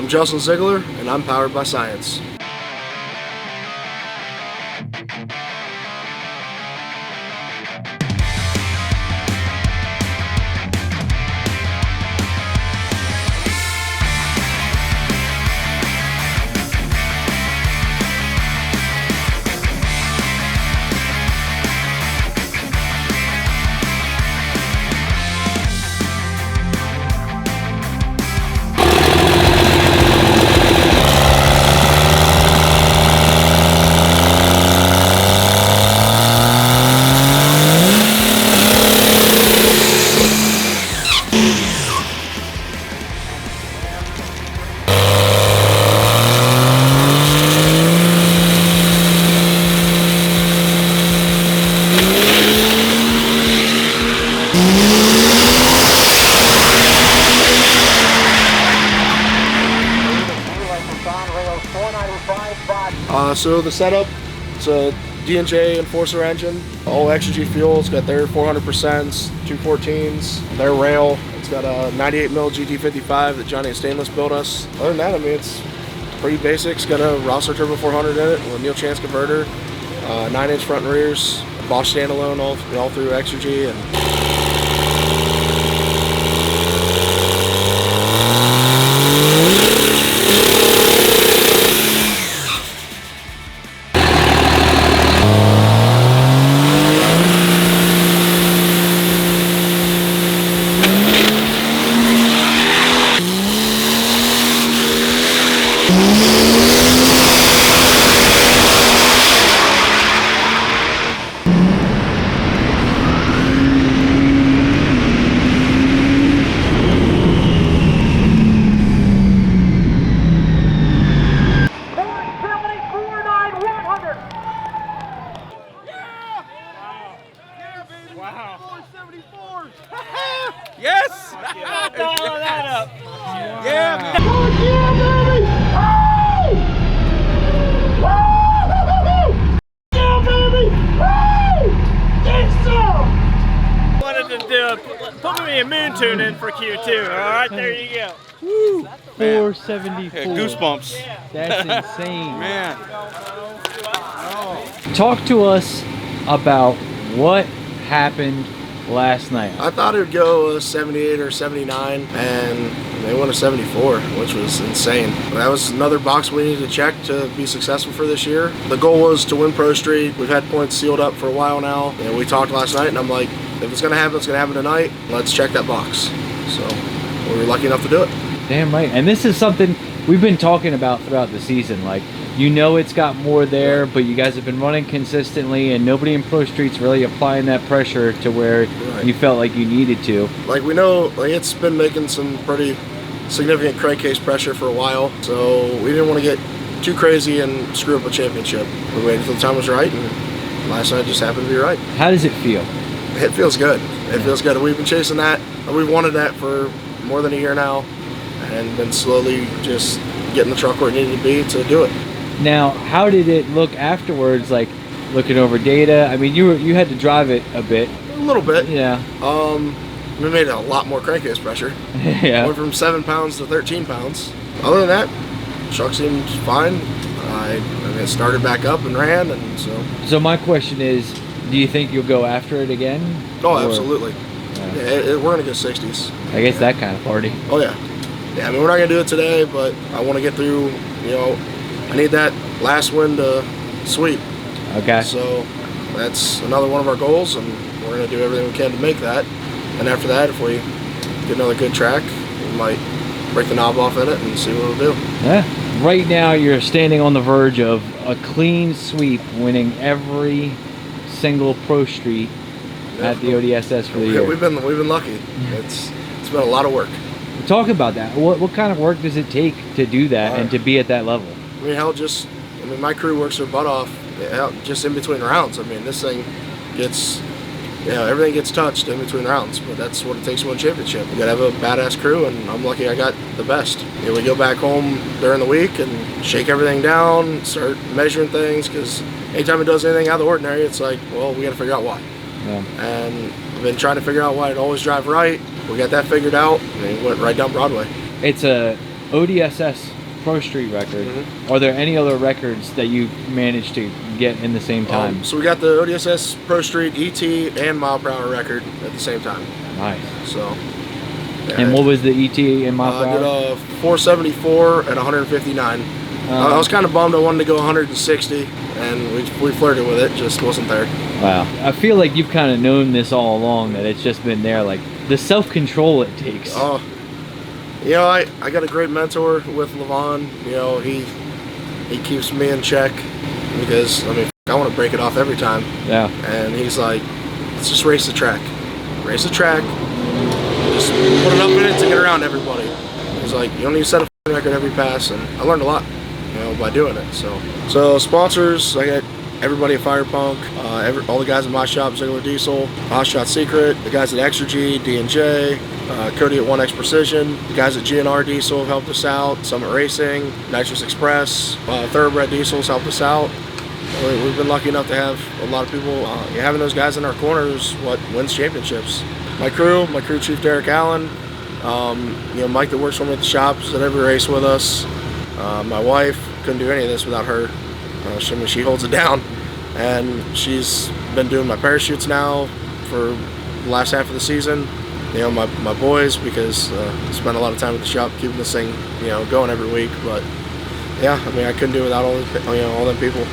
I'm Justin Ziegler, and I'm powered by science. So the setup, it's a D&J Enforcer engine, all extra-G fuel. It's got their 400%, 214s, their rail. It's got a 98mm GT55 that Johnny and Stainless built us. Other than that, I mean, it's pretty basic. It's got a Rossler Turbo 400 in it with a Neil Chance converter, 9-inch front and rears, Bosch standalone all through extra-G. And yes! Follow that up. Yeah, man. Wanted to put me a moon tune in for Q2. All right, there you go. Woo. 474. Yeah, goosebumps. That's insane. Man. Talk to us about what happened last night. I thought it would go 78 or 79, and they went a 74, which was insane. That was another box we needed to check to be successful for this year. The goal was to win Pro Street. We've had points sealed up for a while now, and we talked last night, and I'm like, if it's gonna happen, it's gonna happen tonight. Let's check that box. So we were lucky enough to do it. Damn right. And this is something we've been talking about throughout the season. Like, you know, it's got more there, but you guys have been running consistently, and nobody in Pro Street's really applying that pressure to where you felt like you needed to. Like, we know, like, it's been making some pretty significant crankcase pressure for a while, so we didn't want to get too crazy and screw up a championship. We waited until the time was right, and last night just happened to be right. How does it feel? It feels good. It feels good. We've been chasing that. We've wanted that for more than a year now, and been slowly just getting the truck where it needed to be to do it. Now, how did it look afterwards, like looking over data? I mean, you had to drive it a bit. A little bit. Yeah. We made a lot more crankcase pressure. Yeah. Went from 7 pounds to 13 pounds. Other than that, truck seemed fine. I mean, it started back up and ran, and so. So my question is, do you think you'll go after it again? Oh, Or- absolutely. Yeah, we're gonna go 60s. I guess that kind of party. Oh yeah. Yeah, I mean, we're not gonna do it today, but I want to get through. You know, I need that last win to sweep. Okay. So that's another one of our goals, and we're gonna do everything we can to make that. And after that, if we get another good track, we might break the knob off in it and see what we'll do. Yeah. Right now, you're standing on the verge of a clean sweep, winning every single Pro Street at the ODSS for the year. We've been lucky. It's been a lot of work. Talk about that. What kind of work does it take to do that and to be at that level? I mean, I mean, my crew works their butt off just in between rounds. I mean, this thing gets, everything gets touched in between rounds, but that's what it takes to win a championship. You gotta have a badass crew, and I'm lucky I got the best. You know, we go back home during the week and shake everything down, start measuring things, because anytime it does anything out of the ordinary, it's like, well, we gotta figure out why. Yeah. And I've been trying to figure out why it always drive right. We got that figured out, and it went right down Broadway. It's a ODSS Pro Street record. Are there any other records that you managed to get in the same time? So we got the ODSS Pro Street ET and mile per hour record at the same time. Nice. So. Yeah, And what was the ET in mile per I did hour? a 474 at 159. I was kind of bummed. I wanted to go 160, and we flirted with it. Just wasn't there. Wow. I feel like you've kind of known this all along, that it's just been there, like the self-control it takes. Oh, you know, I got a great mentor with Levon. You know, he keeps me in check because, I mean, I want to break it off every time. Yeah. And he's like, let's just race the track. Race the track. Just put enough in it to get around everybody. He's like, you don't need to set a record every pass, and I learned a lot, you know, by doing it. So sponsors, I got everybody at Fire Punk, all the guys in my shop, Ziegler Diesel, Hot Shot Secret, the guys at Extra G, D&J, Cody at 1X Precision, the guys at GNR Diesel have helped us out, Summit Racing, Nitrous Express, Thoroughbred Diesels helped us out. We've been lucky enough to have a lot of people. Having those guys in our corner is what wins championships. My crew chief Derek Allen, you know, Mike that works for me at the shops at every race with us. My wife, couldn't do any of this without her. She holds it down, and she's been doing my parachutes now for the last half of the season. You know, my boys, because I spend a lot of time at the shop keeping this thing, you know, going every week. But yeah, I mean, I couldn't do it without all them people.